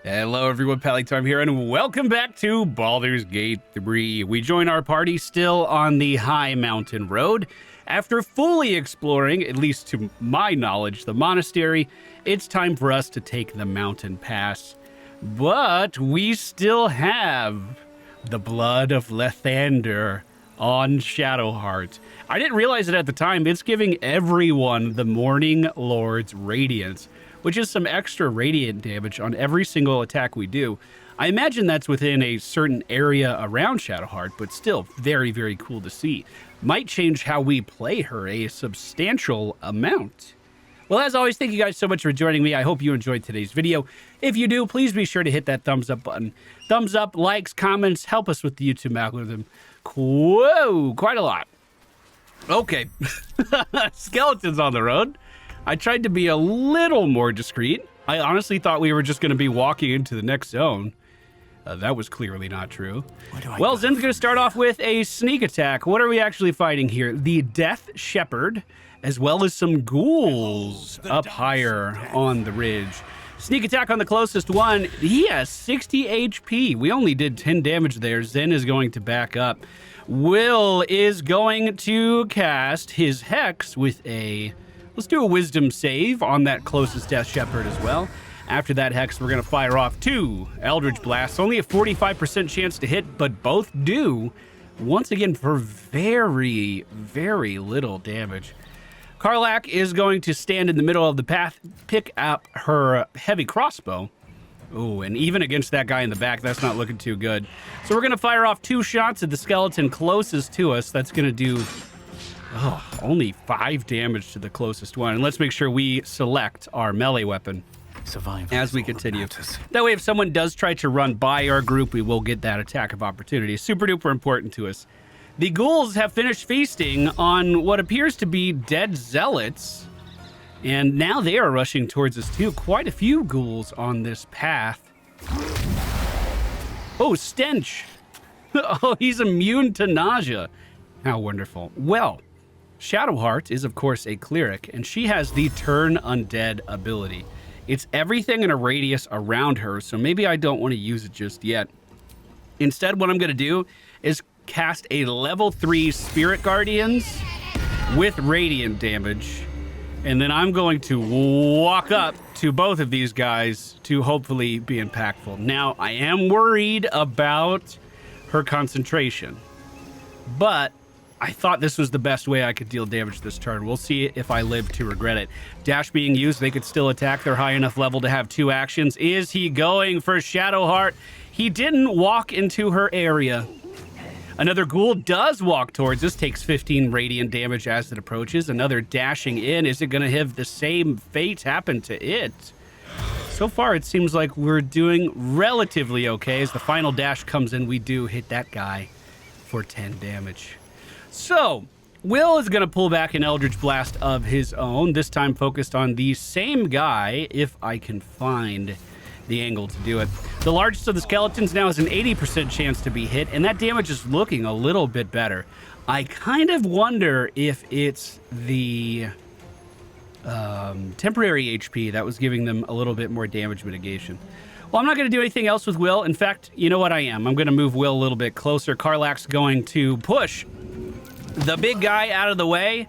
Hello everyone, MFPallytime here, and welcome back to Baldur's Gate 3. We join our party still on the High Mountain Road. After fully exploring, at least to my knowledge, the Monastery, it's time for us to take the mountain pass. But we still have the blood of Lathander on Shadowheart. I didn't realize it at the time. It's giving everyone the Morning Lord's Radiance, which is some extra radiant damage on every single attack we do. I imagine that's within a certain area around Shadowheart, but still very, very cool to see. Might change how we play her a substantial amount. Well, as always, thank you guys so much for joining me. I hope you enjoyed today's video. If you do, please be sure to hit that thumbs up button. Thumbs up, likes, comments, help us with the YouTube algorithm. Whoa, quite a lot. Okay, skeletons on the road. I tried to be a little more discreet. I honestly thought we were just going to be walking into the next zone. That was clearly not true. Well, Zen's going to start off with a sneak attack. What are we actually fighting here? The Death Shepherd, as well as some ghouls up higher on the ridge. Sneak attack on the closest one. He has 60 HP. We only did 10 damage there. Zen is going to back up. Will is going to cast his Hex with a... Let's do a wisdom save on that closest Death Shepherd as well. After that Hex, we're going to fire off 2 Eldritch Blasts. Only a 45% chance to hit, but both do. Once again, for very, very little damage. Karlach is going to stand in the middle of the path, pick up her heavy crossbow. Oh, and even against that guy in the back, that's not looking too good. So we're going to fire off 2 shots at the skeleton closest to us. That's going to do... Oh, only 5 damage to the closest one. And let's make sure we select our melee weapon as we continue. That way, if someone does try to run by our group, we will get that attack of opportunity. Super duper important to us. The ghouls have finished feasting on what appears to be dead zealots. And now they are rushing towards us too. Quite a few ghouls on this path. Oh, stench. Oh, he's immune to nausea. How wonderful. Well, Shadowheart is, of course, a cleric, and she has the Turn Undead ability. It's everything in a radius around her, so maybe I don't want to use it just yet. Instead, what I'm going to do is cast a level 3 Spirit Guardians with radiant damage, and then I'm going to walk up to both of these guys to hopefully be impactful. Now, I am worried about her concentration, but I thought this was the best way I could deal damage this turn. We'll see if I live to regret it. Dash being used, they could still attack. They're high enough level to have 2 actions. Is he going for Shadowheart? He didn't walk into her area. Another ghoul does walk towards us, takes 15 radiant damage as it approaches. Another dashing in. Is it going to have the same fate happen to it? So far, it seems like we're doing relatively okay. As the final dash comes in, we do hit that guy for 10 damage. So, Will is going to pull back an Eldritch Blast of his own, this time focused on the same guy, if I can find the angle to do it. The largest of the skeletons now has an 80% chance to be hit, and that damage is looking a little bit better. I kind of wonder if it's the temporary HP that was giving them a little bit more damage mitigation. Well, I'm not going to do anything else with Will. In fact, you know what I am? I'm going to move Will a little bit closer. Karlach's going to push the big guy out of the way,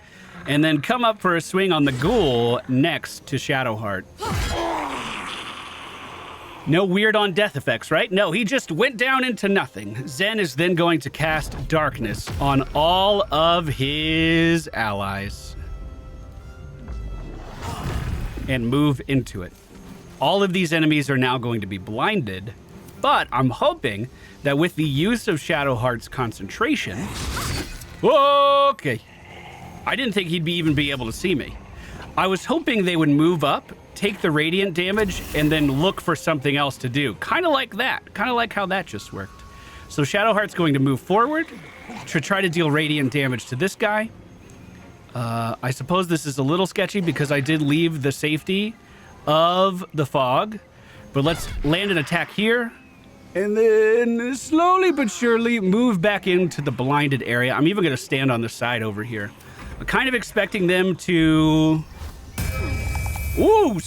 and then come up for a swing on the ghoul next to Shadowheart. No weird on death effects, right? No, he just went down into nothing. Zen is then going to cast darkness on all of his allies and move into it. All of these enemies are now going to be blinded, but I'm hoping that with the use of Shadowheart's concentration... Okay. I didn't think he'd even be able to see me. I was hoping they would move up, take the radiant damage, and then look for something else to do. Kind of like that. Kind of like how that just worked. So Shadowheart's going to move forward to try to deal radiant damage to this guy. I suppose this is a little sketchy because I did leave the safety of the fog. But let's land an attack here. And then slowly but surely move back into the blinded area. I'm even going to stand on the side over here. I'm kind of expecting them to Ooh,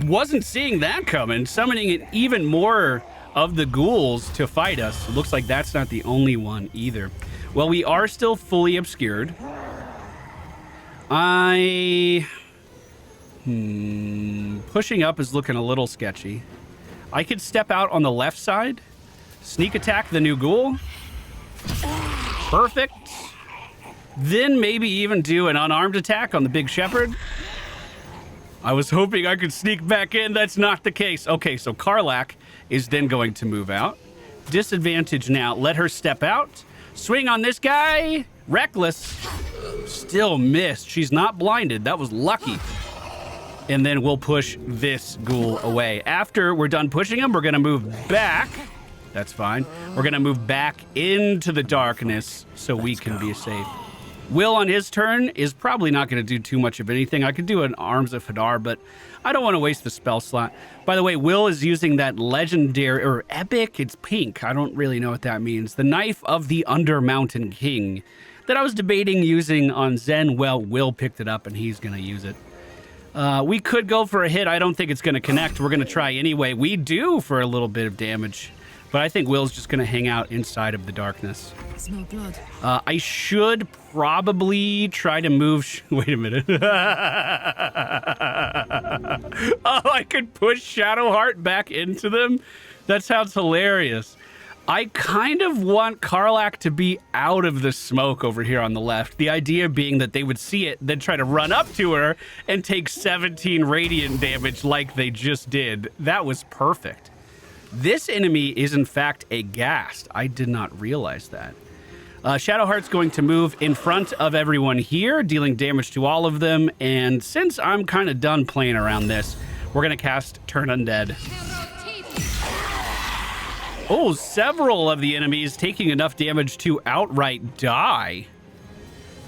wasn't seeing that coming. Summoning even more of the ghouls to fight us. Looks like that's not the only one either. Well, we are still fully obscured. Pushing up is looking a little sketchy. I could step out on the left side, sneak attack the new ghoul. Perfect. Then maybe even do an unarmed attack on the big shepherd. I was hoping I could sneak back in. That's not the case. Okay, so Karlach is then going to move out. Disadvantage now. Let her step out. Swing on this guy. Reckless. Still missed. She's not blinded. That was lucky. And then we'll push this ghoul away. After we're done pushing him, we're going to move back. That's fine. We're going to move back into the darkness so we can be safe. Will on his turn is probably not going to do too much of anything. I could do an Arms of Hadar, but I don't want to waste the spell slot. By the way, Will is using that legendary, or epic, it's pink. I don't really know what that means. The Knife of the Undermountain King that I was debating using on Zen. Well, Will picked it up and he's going to use it. We could go for a hit. I don't think it's going to connect. We're going to try anyway. We do for a little bit of damage. But I think Will's just going to hang out inside of the darkness. Smell blood. I should probably try to move... Wait a minute. Oh, I could push Shadowheart back into them? That sounds hilarious. I kind of want Karlach to be out of the smoke over here on the left. The idea being that they would see it, then try to run up to her and take 17 radiant damage like they just did. That was perfect. This enemy is, in fact, a ghast. I did not realize that. Shadowheart's going to move in front of everyone here, dealing damage to all of them. And since I'm kind of done playing around this, we're going to cast Turn Undead. Oh, several of the enemies taking enough damage to outright die.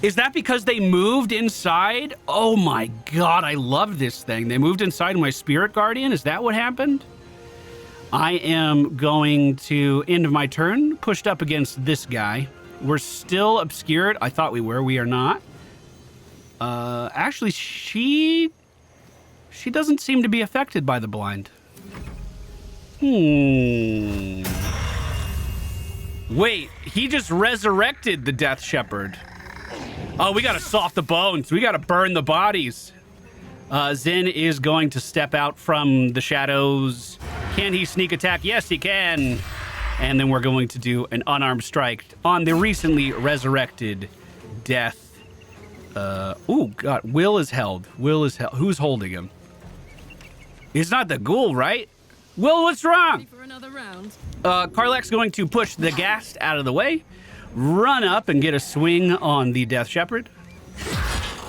Is that because they moved inside? Oh my god, I love this thing. They moved inside my Spirit Guardian? Is that what happened? I am going to end my turn, pushed up against this guy. We're still obscured. I thought we were. We are not. Actually, she doesn't seem to be affected by the blind. Wait, he just resurrected the Death Shepherd. Oh, we gotta soft the bones. We gotta burn the bodies. Zen is going to step out from the shadows. Can he sneak attack? Yes, he can. And then we're going to do an unarmed strike on the recently resurrected Death. Oh, God. Will is held. Will is held. Who's holding him? It's not the ghoul, right? Will, what's wrong? For another round. Karlach's going to push the ghast out of the way, run up and get a swing on the Death Shepherd,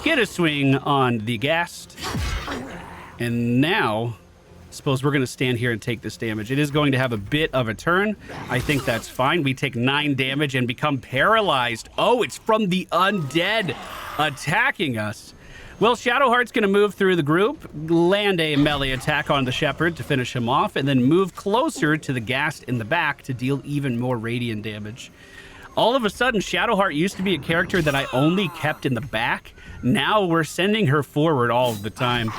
get a swing on the ghast, and now... suppose we're going to stand here and take this damage. It is going to have a bit of a turn. I think that's fine. We take 9 damage and become paralyzed. Oh, it's from the undead attacking us. Well, Shadowheart's going to move through the group, land a melee attack on the Shepherd to finish him off, and then move closer to the ghast in the back to deal even more radiant damage. All of a sudden, Shadowheart used to be a character that I only kept in the back. Now we're sending her forward all of the time.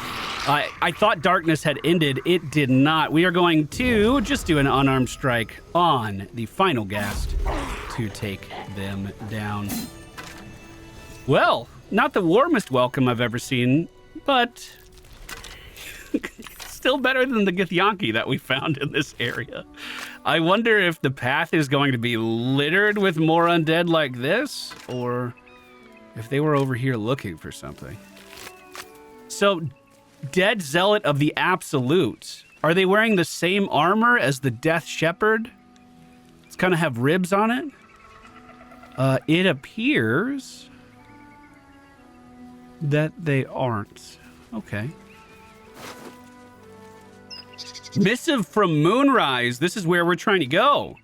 I thought darkness had ended. It did not. We are going to just do an unarmed strike on the final ghast to take them down. Well, not the warmest welcome I've ever seen, but still better than the Githyanki that we found in this area. I wonder if the path is going to be littered with more undead like this, or if they were over here looking for something. So, Dead Zealot of the Absolute. Are they wearing the same armor as the Death Shepherd? It's kind of have ribs on it. It appears that they aren't. Okay. Missive from Moonrise. This is where we're trying to go.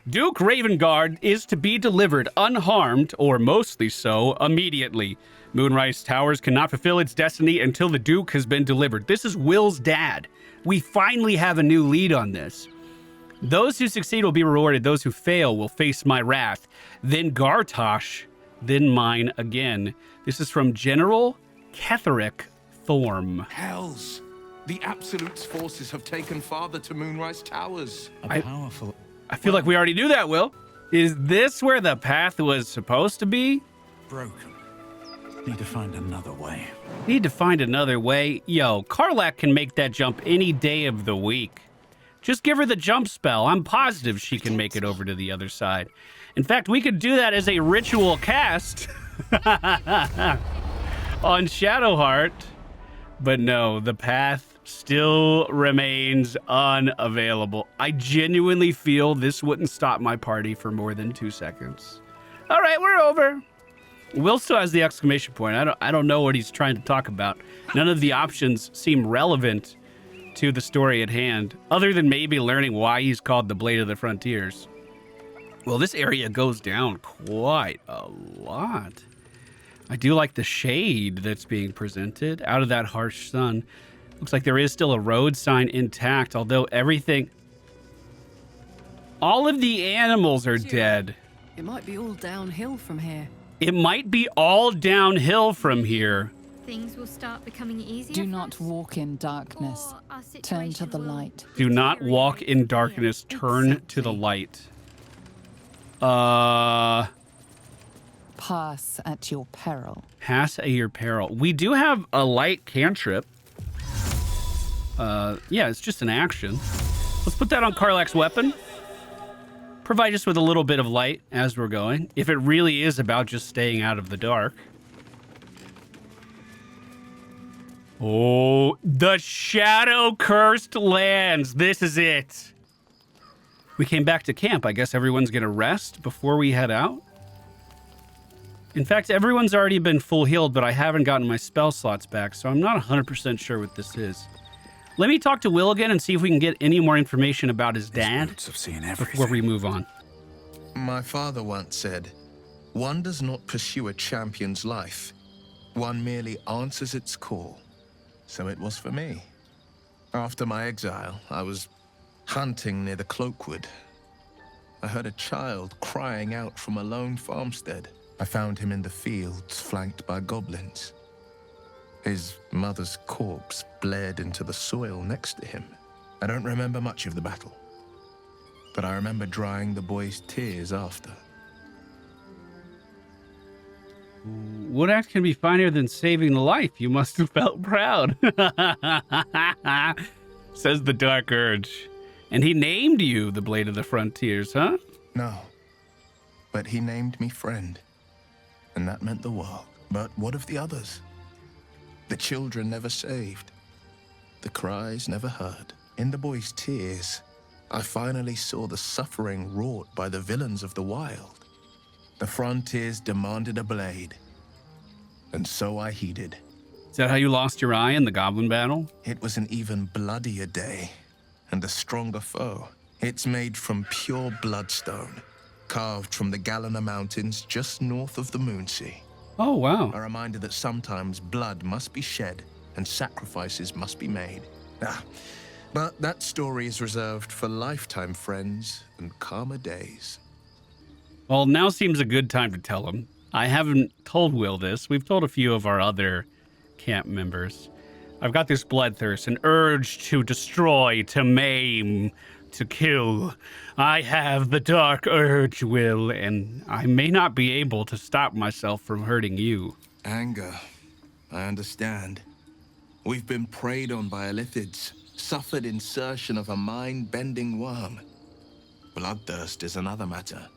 Duke Ravengard is to be delivered unharmed, or mostly so, immediately. Moonrise Towers cannot fulfill its destiny until the Duke has been delivered. This is Will's dad. We finally have a new lead on this. Those who succeed will be rewarded. Those who fail will face my wrath. Then Gartosh, then mine again. This is from General Ketheric Thorm. Hells, The Absolute's forces have taken Father to Moonrise Towers. A powerful... I feel like we already knew that, Will. Is this where the path was supposed to be? broken. Need to find another way. Need to find another way? Yo, Karlach can make that jump any day of the week. Just give her the jump spell. I'm positive she can make it over to the other side. In fact, we could do that as a ritual cast on Shadowheart. But no, the path still remains unavailable. I genuinely feel this wouldn't stop my party for more than 2 seconds. All right, we're over. Will still has the exclamation point. I don't know what he's trying to talk about. None of the options seem relevant to the story at hand, other than maybe learning why he's called the Blade of the Frontiers. Well, this area goes down quite a lot. I do like the shade that's being presented out of that harsh sun. Looks like there is still a road sign intact, although everything... All of the animals are dead. It might be all downhill from here. It might be all downhill from here. Things will start becoming easier. Do not walk in darkness. Turn to the light. Do not walk in darkness. Turn to the light. Pass at your peril. Pass at your peril. We do have a light cantrip. Yeah, it's just an action. Let's put that on Karlach's weapon. Provide us with a little bit of light as we're going, if it really is about just staying out of the dark. Oh, the shadow-cursed lands. This is it. We came back to camp. I guess everyone's going to rest before we head out. In fact, everyone's already been full healed, but I haven't gotten my spell slots back, so I'm not 100% sure what this is. Let me talk to Will again and see if we can get any more information about his dad before we move on. My father once said, "One does not pursue a champion's life. One merely answers its call." So it was for me. After my exile, I was hunting near the Cloakwood. I heard a child crying out from a lone farmstead. I found him in the fields, flanked by goblins. His mother's corpse bled into the soil next to him. I don't remember much of the battle, but I remember drying the boy's tears after. What act can be finer than saving the life? You must have felt proud. Says the Dark Urge. And he named you the Blade of the Frontiers, huh? No, but he named me friend, and that meant the world. But what of the others? The children never saved. The cries never heard. In the boy's tears, I finally saw the suffering wrought by the villains of the wild. The Frontiers demanded a blade, and so I heeded. Is that how you lost your eye in the goblin battle? It was an even bloodier day, and a stronger foe. It's made from pure bloodstone, carved from the Galena Mountains just north of the Moonsea. Oh, wow. A reminder that sometimes blood must be shed and sacrifices must be made. But that story is reserved for lifetime friends and calmer days. Well, now seems a good time to tell him. I haven't told Will this. We've told a few of our other camp members. I've got this bloodthirst, an urge to destroy, to maim, to kill. I have the dark urge, Will, and I may not be able to stop myself from hurting you. Anger. I understand. We've been preyed on by illithids, suffered insertion of a mind-bending worm. Bloodthirst is another matter.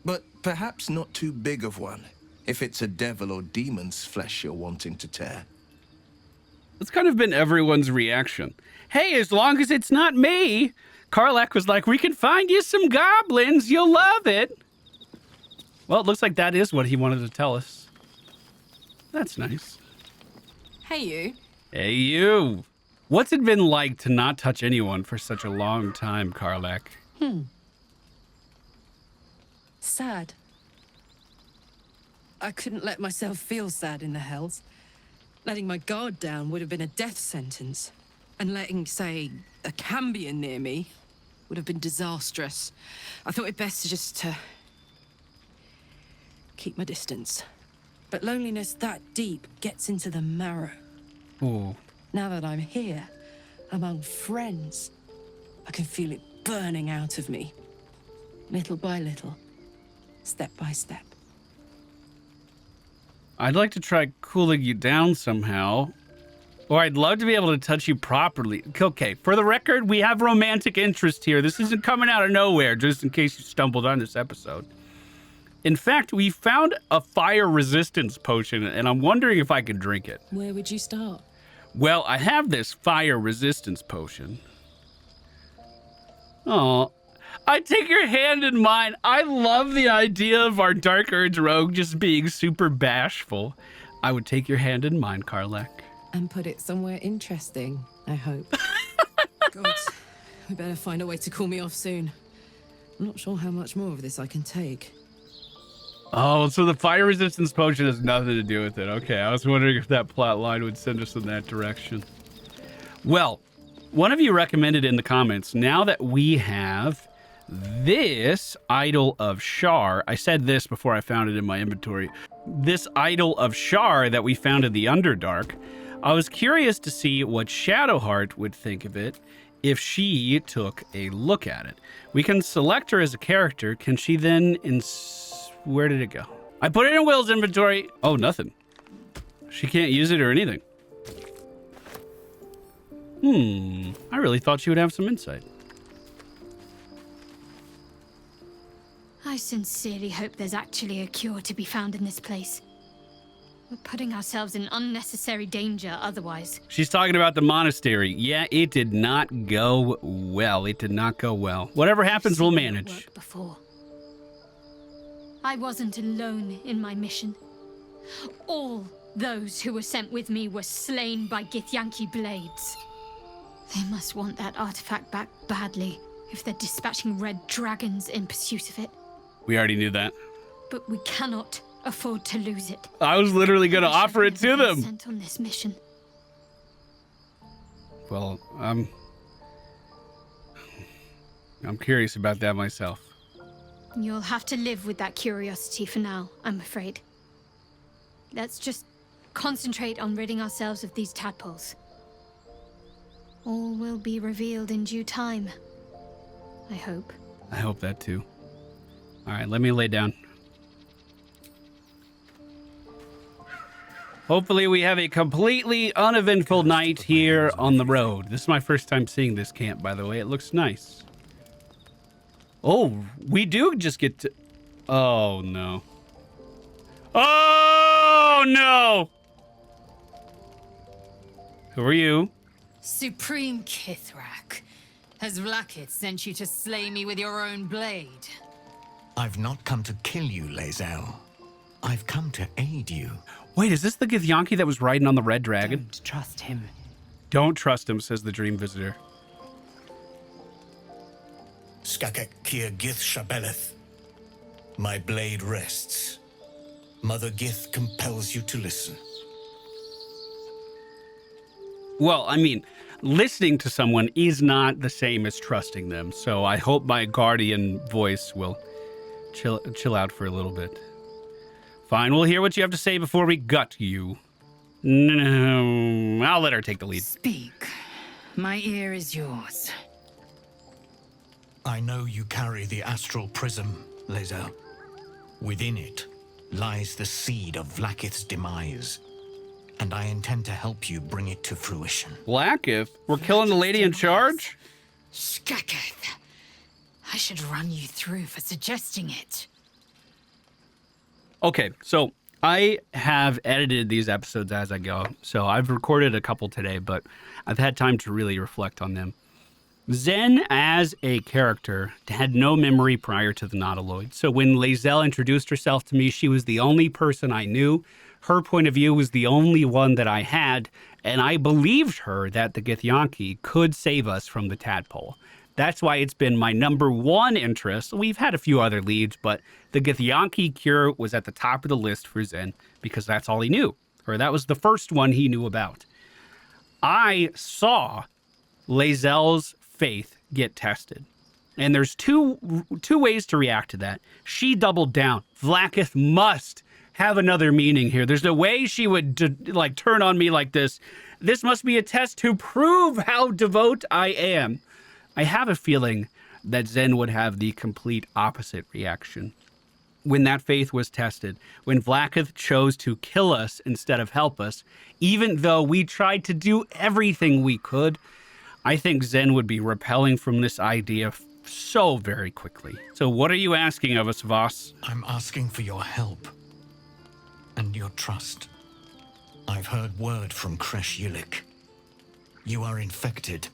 But perhaps not too big of one, if it's a devil or demon's flesh you're wanting to tear. That's kind of been everyone's reaction. Hey, as long as it's not me. Karlach was like, we can find you some goblins. You'll love it. Well, it looks like that is what he wanted to tell us. That's nice. Hey, you. Hey, you. What's it been like to not touch anyone for such a long time, Karlach? Sad. I couldn't let myself feel sad in the Hells. Letting my guard down would have been a death sentence. And letting, say, a Cambion near me would have been disastrous. I thought it best to keep my distance. But loneliness that deep gets into the marrow. Oh. Now that I'm here, among friends. I can feel it burning out of me. Little by little, step by step. I'd like to try cooling you down somehow. Or I'd love to be able to touch you properly. Okay, for the record, we have romantic interest here. This isn't coming out of nowhere, just in case you stumbled on this episode. In fact, we found a fire resistance potion, and I'm wondering if I could drink it. Where would you start? Well, I have this fire resistance potion. Oh, I take your hand in mine. I love the idea of our Dark Urge rogue just being super bashful. I would take your hand in mine, Karlach. And put it somewhere interesting, I hope. God, we better find a way to cool me off soon. I'm not sure how much more of this I can take. Oh, so the fire resistance potion has nothing to do with it. Okay, I was wondering if that plot line would send us in that direction. Well, one of you recommended in the comments, now that we have this Idol of Shar, I said this before I found it in my inventory, this Idol of Shar that we found in the Underdark, I was curious to see what Shadowheart would think of it if she took a look at it. We can select her as a character. Can she then... Where did it go? I put it in Will's inventory. Oh, nothing. She can't use it or anything. I really thought she would have some insight. I sincerely hope there's actually a cure to be found in this place. We're putting ourselves in unnecessary danger otherwise. She's talking about the monastery. Yeah, it did not go well. It did not go well. Whatever happens, we'll manage. Before. I wasn't alone in my mission. All those who were sent with me were slain by Githyanki blades. They must want that artifact back badly if they're dispatching red dragons in pursuit of it. We already knew that. But we cannot afford to lose it. I was literally going to offer it to them. Sent on this mission. Well, I'm curious about that myself. You'll have to live with that curiosity for now, I'm afraid. Let's just concentrate on ridding ourselves of these tadpoles. All will be revealed in due time, I hope. I hope that too. All right, let me lay down. Hopefully we have a completely uneventful night here on the road. This is my first time seeing this camp, by the way. It looks nice. Oh, we do just get to... Oh, no. Oh, no! Who are you? Supreme Kithrak. Has Vlaakith sent you to slay me with your own blade? I've not come to kill you, Lae'zel. I've come to aid you. Wait, is this the Githyanki that was riding on the red dragon? Don't trust him. Don't trust him, says the dream visitor. Skakek Kia Gith Shabeleth. My blade rests. Mother Gith compels you to listen. Well, I mean, listening to someone is not the same as trusting them, so I hope my guardian voice will chill out for a little bit. Fine, we'll hear what you have to say before we gut you. No, I'll let her take the lead. Speak. My ear is yours. I know you carry the astral prism, Lae'zel. Within it lies the seed of Vlaakith's demise, and I intend to help you bring it to fruition. Vlaakith? We're killing the lady in charge? Skaketh. I should run you through for suggesting it. Okay, so I have edited these episodes as I go. So I've recorded a couple today, but I've had time to really reflect on them. Zen, as a character, had no memory prior to the Nautiloid. So when Lae'zel introduced herself to me, she was the only person I knew. Her point of view was the only one that I had, and I believed her that the Githyanki could save us from the Tadpole. That's why it's been my number one interest. We've had a few other leads, but the Githyanki cure was at the top of the list for Zen because that's all he knew, or that was the first one he knew about. I saw Lae'zel's faith get tested, and there's two ways to react to that. She doubled down. Vlaakith must have another meaning here. There's no way she would like turn on me like this. This must be a test to prove how devout I am. I have a feeling that Zen would have the complete opposite reaction. When that faith was tested, when Vlaakith chose to kill us instead of help us, even though we tried to do everything we could, I think Zen would be repelling from this idea so very quickly. So what are you asking of us, Voss? I'm asking for your help and your trust. I've heard word from Kresh Yulik. You are infected,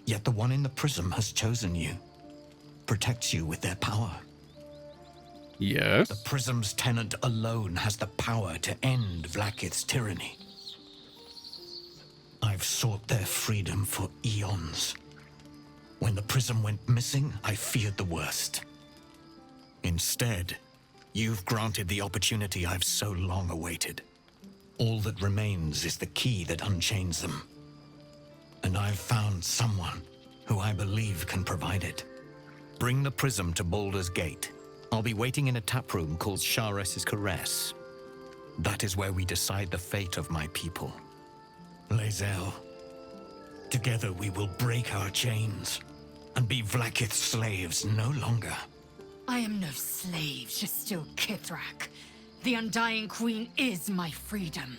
yet the one in the prism has chosen you, protects you with their power. Yes? The prism's tenant alone has the power to end Vlaakith's tyranny. I've sought their freedom for eons. When the prism went missing, I feared the worst. Instead, you've granted the opportunity I've so long awaited. All that remains is the key that unchains them. And I've found someone who I believe can provide it. Bring the prism to Baldur's Gate. I'll be waiting in a taproom called Shares's Caress. That is where we decide the fate of my people. Lae'zel, together we will break our chains and be Vlaakith's slaves no longer. I am no slave, just still Kithrak. The Undying Queen is my freedom.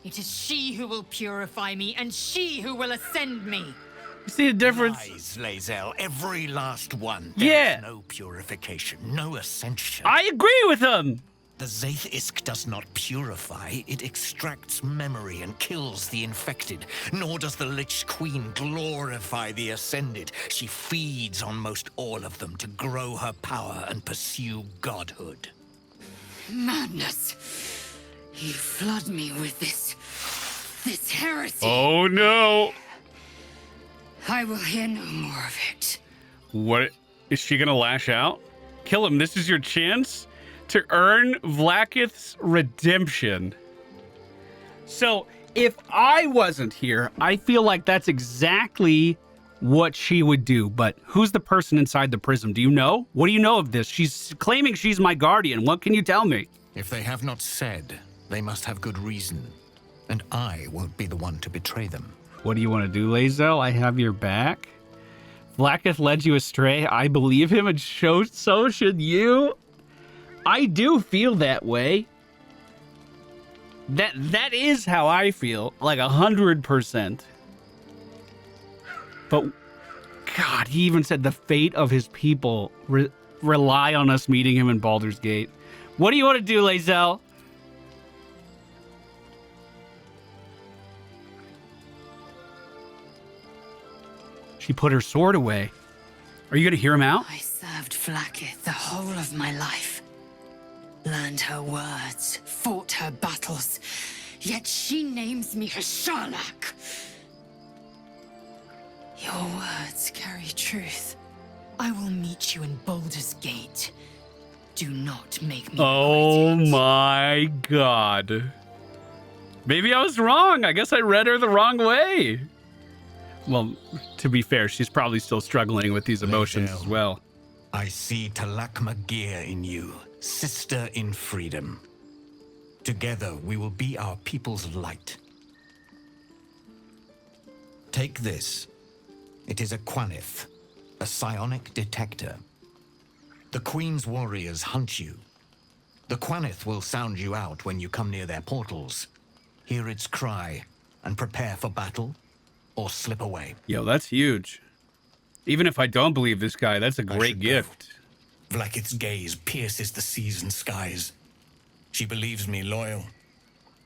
It is she who will purify me, and she who will ascend me. You see the difference? Lies, Lae'zel, every last one. Yeah. There's no purification, no ascension. I agree with him. The Zaith Isk does not purify, it extracts memory and kills the infected. Nor does the Lich Queen glorify the ascended. She feeds on most all of them to grow her power and pursue godhood. Madness. You flood me with this heresy. Oh no. I will hear no more of it. What? Is she gonna lash out? Kill him. This is your chance to earn Vlaakith's redemption. So, if I wasn't here, I feel like that's exactly what she would do. But who's the person inside the prism? Do you know? What do you know of this? She's claiming she's my guardian. What can you tell me? If they have not said, they must have good reason. And I won't be the one to betray them. What do you want to do, Lae'zel? I have your back. Vlaakith led you astray. I believe him, and so should you. I do feel that way. That is how I feel, like 100%. But God, he even said the fate of his people rely on us meeting him in Baldur's Gate. What do you want to do, Lae'zel? She put her sword away. Are you going to hear him out? I served Vlaakith the whole of my life. Learned her words, fought her battles, yet she names me her Sharlak. Your words carry truth. I will meet you in Baldur's Gate. Do not make me Oh regret it. my God. Maybe I was wrong. I guess I read her the wrong way. Well, to be fair, she's probably still struggling with these emotions as well. I see Talakma Gear in you, sister in freedom. Together, we will be our people's light. Take this. It is a Quanith, a psionic detector. The Queen's warriors hunt you. The Quanith will sound you out when you come near their portals. Hear its cry and prepare for battle, or slip away. Yo, that's huge. Even if I don't believe this guy, that's a great gift. Vlaakith's gaze pierces the seas and skies. She believes me loyal,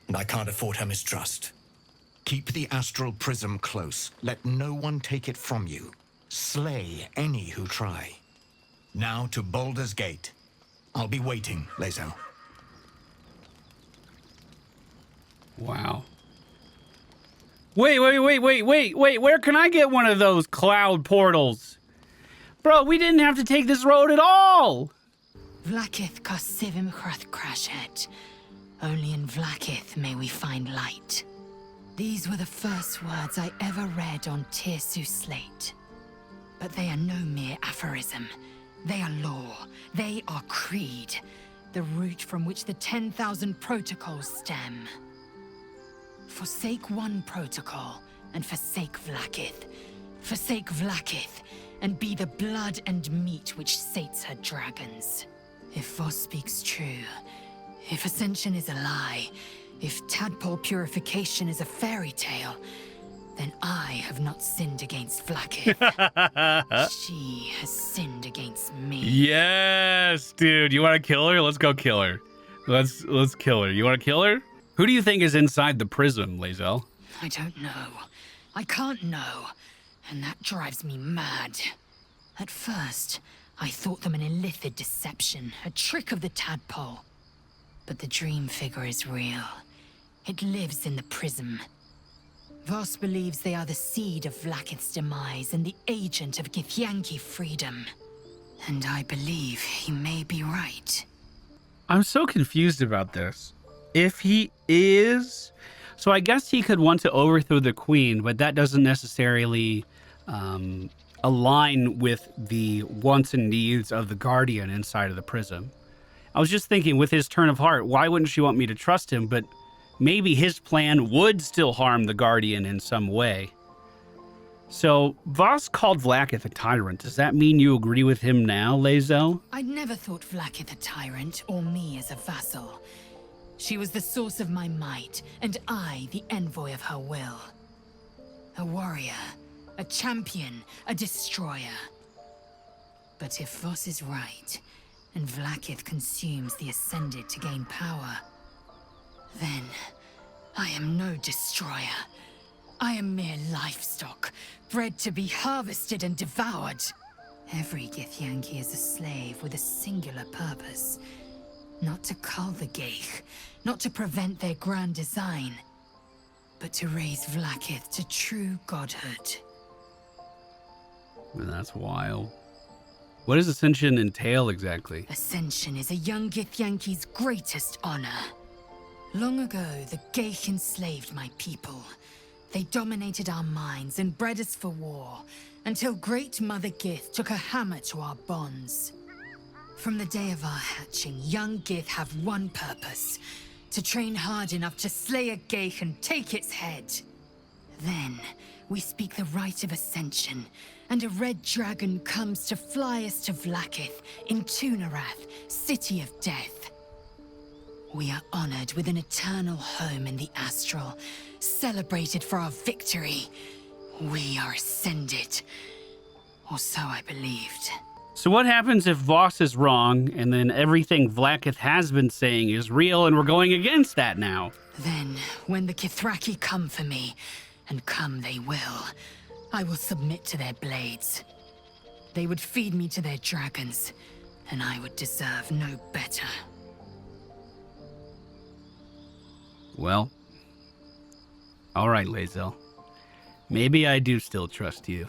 and I can't afford her mistrust. Keep the astral prism close. Let no one take it from you. Slay any who try. Now to Baldur's Gate. I'll be waiting, Lae'zel. Wow. Wait. Where can I get one of those cloud portals? Bro, we didn't have to take this road at all. Vlaakith Kosivim Chrath Crashet. Only in Vlaakith may we find light. These were the first words I ever read on Tirsu slate. But they are no mere aphorism. They are law. They are creed. the root from which the 10,000 protocols stem. Forsake one protocol, and forsake Vlaakith. Forsake Vlaakith, and be the blood and meat which sates her dragons. If Voss speaks true, if Ascension is a lie, if Tadpole purification is a fairy tale, then I have not sinned against Vlaakith. She has sinned against me. Yes, dude. You want to kill her? Let's go kill her. Let's kill her. You want to kill her? Who do you think is inside the prism, Lae'zel? I don't know. I can't know. And that drives me mad. At first, I thought them an illithid deception, a trick of the Tadpole. But the dream figure is real. It lives in the prism. Voss believes they are the seed of Vlaakith's demise and the agent of Githyanki freedom. And I believe he may be right. I'm so confused about this. If he is... So I guess he could want to overthrow the queen, but that doesn't necessarily align with the wants and needs of the guardian inside of the prism. I was just thinking, with his turn of heart, why wouldn't she want me to trust him? But maybe his plan would still harm the guardian in some way. So, Voss called Vlaakith a tyrant. Does that mean you agree with him now, Lae'zel? I'd never thought Vlaakith a tyrant, or me as a vassal. She was the source of my might, and I the envoy of her will. A warrior, a champion, a destroyer. But if Voss is right, and Vlaakith consumes the Ascended to gain power, then I am no destroyer. I am mere livestock, bred to be harvested and devoured. Every Githyanki is a slave with a singular purpose. Not to cull the Geich, not to prevent their grand design, but to raise Vlaakith to true godhood. Well, that's wild. What does Ascension entail exactly? Ascension is a young Githyanki's greatest honor. Long ago, the Geich enslaved my people. They dominated our minds and bred us for war, until Great Mother Gith took a hammer to our bonds. From the day of our hatching, young Gith have one purpose: to train hard enough to slay a Geich and take its head. Then, we speak the rite of Ascension, and a red dragon comes to fly us to Vlaakith in Tunarath, City of Death. We are honored with an eternal home in the Astral, celebrated for our victory. We are ascended. Or so I believed. So what happens if Voss is wrong, and then everything Vlaakith has been saying is real, and we're going against that now? Then, when the Kithraki come for me, and come they will, I will submit to their blades. They would feed me to their dragons, and I would deserve no better. Well, all right, Lae'zel. Maybe I do still trust you.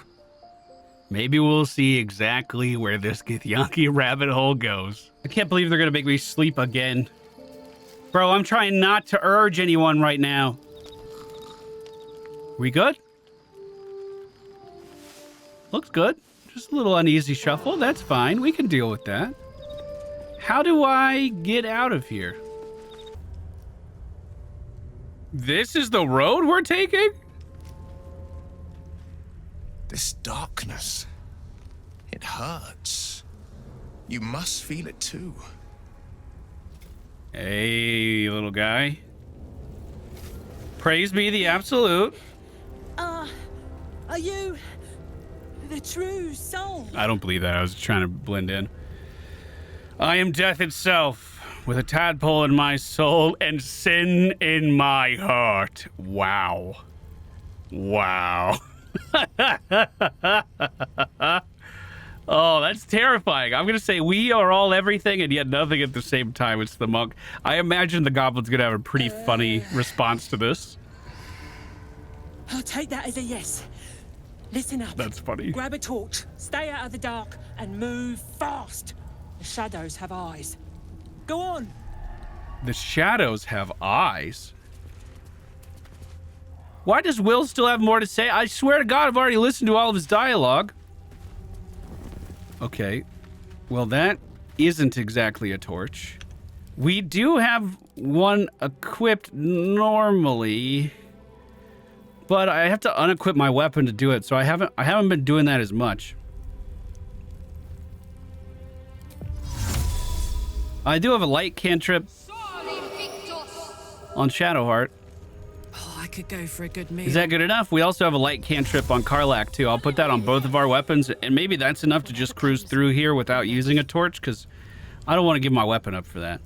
Maybe we'll see exactly where this Githyanki rabbit hole goes. I can't believe they're gonna make me sleep again. Bro, I'm trying not to urge anyone right now. We good? Looks good. Just a little uneasy shuffle. That's fine. We can deal with that. How do I get out of here? This is the road we're taking? This darkness, it hurts. You must feel it too. Hey, little guy. Praise be the absolute. Are you the true soul? I don't believe that. I was trying to blend in. I am death itself, with a tadpole in my soul and sin in my heart. Wow. Wow. Oh, that's terrifying. I'm going to say we are all everything and yet nothing at the same time. It's the monk. I imagine the goblin's going to have a pretty funny response to this. I'll take that as a yes. Listen up. That's funny. Grab a torch, stay out of the dark, and move fast. The shadows have eyes. Go on. The shadows have eyes. Why does Will still have more to say? I swear to God, I've already listened to all of his dialogue. Okay. Well, that isn't exactly a torch. We do have one equipped normally, but I have to unequip my weapon to do it, so I haven't been doing that as much. I do have a light cantrip on Shadowheart. Oh, I could go for a good meal. Is that good enough? We also have a light cantrip on Karlach too. I'll put that on both of our weapons, and maybe that's enough to just cruise through here without using a torch, because I don't want to give my weapon up for that.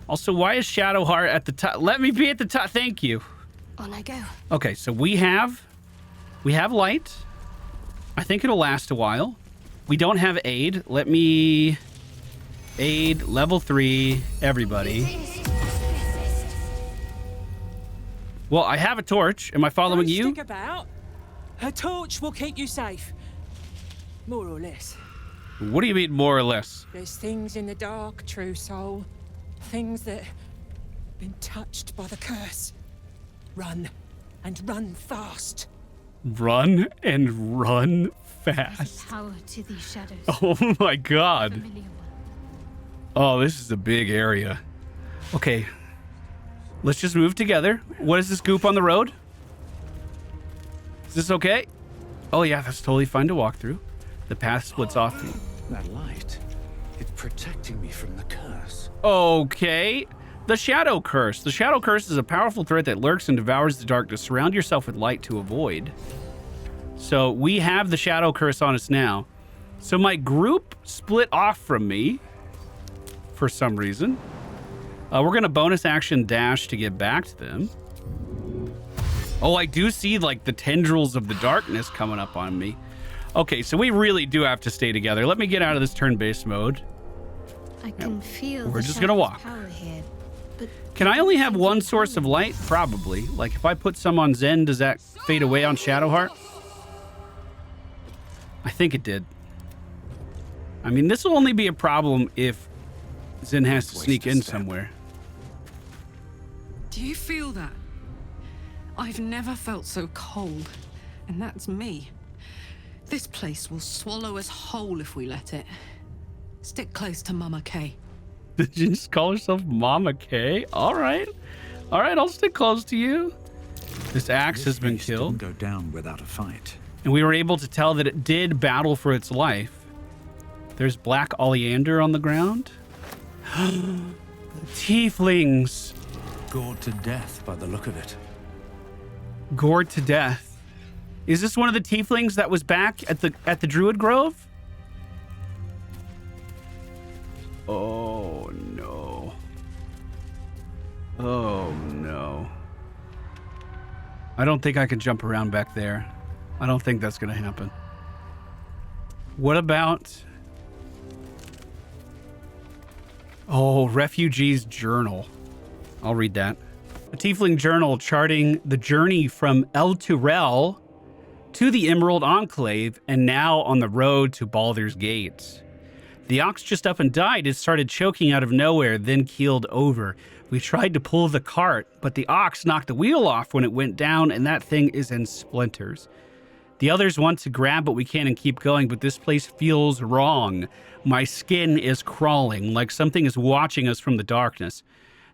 Also, why is Shadowheart at the top? Let me be at the top. Thank you. On I go. Okay, so we have light. I think it'll last a while. We don't have aid. Let me aid level 3 everybody. Well, I have a torch. Am I following you? Stick about. Her torch will keep you safe. More or less. What do you mean, more or less? There's things in the dark, true soul. Things that have been touched by the curse. Run, and run fast. Run and run fast. Power to these shadows. Oh my god. Familiar one. Oh, this is a big area. Okay. Let's just move together. What is this goop on the road? Is this okay? Oh yeah, that's totally fine to walk through. The path splits off. That light, it's protecting me from the curse. Okay. The Shadow Curse. The Shadow Curse is a powerful threat that lurks and devours the darkness. Surround yourself with light to avoid. So we have the Shadow Curse on us now. So my group split off from me for some reason. We're going to bonus action dash to get back to them. Oh, I do see like the tendrils of the darkness coming up on me. Okay, so we really do have to stay together. Let me get out of this turn-based mode. I can feel We're the just gonna walk. power here, but Can I only have one source of light? Probably. Like if I put some on Zen, does that fade away on Shadowheart? I think it did. I mean, this will only be a problem if Zen has to sneak in somewhere. Do you feel that? I've never felt so cold, and that's me. This place will swallow us whole if we let it. Stick close to Mama Kay. Did you just call yourself Mama Kay? All right. All right, I'll stick close to you. This axe has been killed. Didn't go down without a fight. And we were able to tell that it did battle for its life. There's black oleander on the ground. Tieflings. Gored to death by the look of it. Gored to death. Is this one of the tieflings that was back at the Druid Grove? Oh no. Oh no. I don't think I can jump around back there. I don't think that's gonna happen. What about... Oh, Refugee's Journal. I'll read that. A tiefling journal charting the journey from El Turel to the Emerald Enclave and now on the road to Baldur's Gate. The ox just up and died. It started choking out of nowhere, then keeled over. We tried to pull the cart, but the ox knocked the wheel off when it went down, and that thing is in splinters. The others want to grab what we can and keep going, but this place feels wrong. My skin is crawling, like something is watching us from the darkness.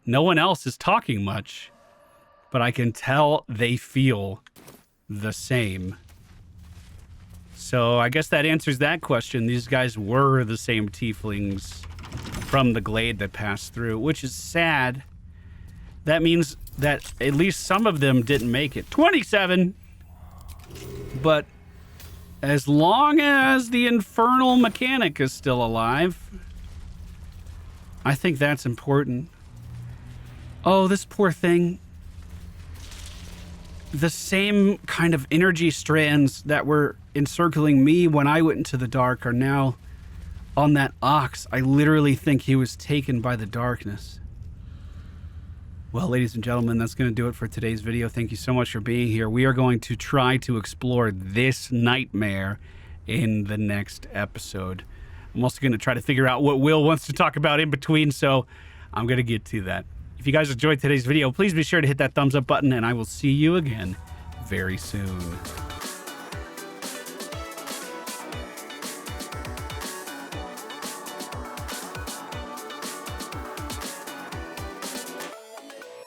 No one else is talking much, but I can tell they feel the same. So I guess that answers that question. These guys were the same tieflings from the glade that passed through, which is sad. That means that at least some of them didn't make it. 27! But as long as the infernal mechanic is still alive, I think that's important. Oh, this poor thing. The same kind of energy strands that were encircling me when I went into the dark are now on that ox. I literally think he was taken by the darkness. Well, ladies and gentlemen, that's going to do it for today's video. Thank you so much for being here. We are going to try to explore this nightmare in the next episode. I'm also going to try to figure out what Will wants to talk about in between, so I'm going to get to that. If you guys enjoyed today's video, please be sure to hit that thumbs up button, and I will see you again very soon.